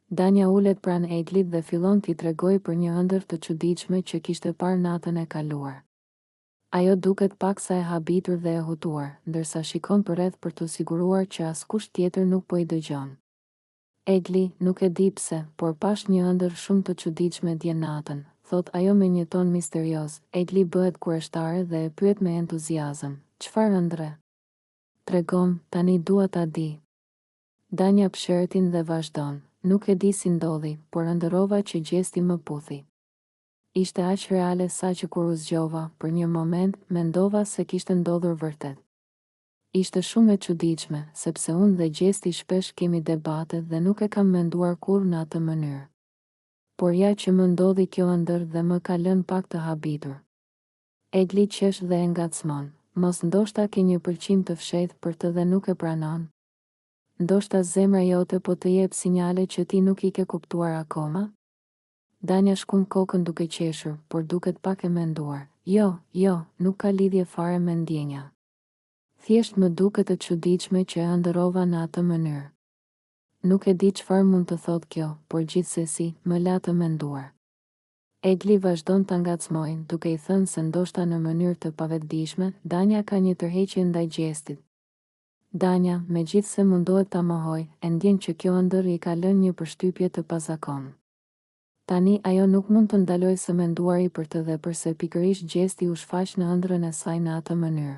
Danja ulet pranë Eglit dhe fillon t'i tregoj për një ëndër të çuditshme që kishte parë natën e kaluar. Ajo duket paksa e habitur dhe e hutuar, ndërsa shikon përreth për të siguruar që askush tjetër nuk po i dëgjon. Egli, nuk e di pse, por pash një ëndër shumë të çuditshme dje natën, thot ajo me një ton misterioz. Egli bëhet kurioztare dhe e pyet me entuziazëm: "Çfarë ëndre? Tregom, tani dua ta di." Danja psheretin dhe vazhdon: "Nuk e di si ndodhi, por ëndërrova që gjesti më puthi. Ishte aq reale sa që kur u zgjova, për një moment, mendova se kishte ndodhur vërtet. Ishte shumë e çuditshme, sepse unë dhe gjesti shpesh kemi debate dhe nuk e kam menduar kurrë në atë mënyrë. Por ja që më ndodhi kjo ëndër dhe më ka lënë pak të habitur." Egli qesh dhe e ngacmon: "Mos ndoshta ke një pëlqim të fshehtë për të dhe nuk e pranon? Ndoshta zemra jote po të jep sinjale që ti nuk i ke kuptuar akoma?" Danja shkon kokën duke qeshur, por duket pak e menduar: Jo, nuk ka lidhje fare me ndjenja. Thjesht më duket e çuditshme që e ëndërrova në atë mënyrë. Nuk e di çfarë mund të thotë kjo, por gjithsesi, më la të menduar." Egli vazhdon ta ngacmojë, duke i thënë se ndoshta në mënyrë të pavetdijshme, Danja ka një tërheqje ndaj gjestit. Danja, megjithse mundohet ta mohojë, e ndjen që kjo ëndër i ka lënë një përshtypje të pazakontë. Tani ajo nuk mund të ndalojë së menduari për të dhe përse pikërisht gjesti u shfaq në ëndrrën e saj në atë mënyrë.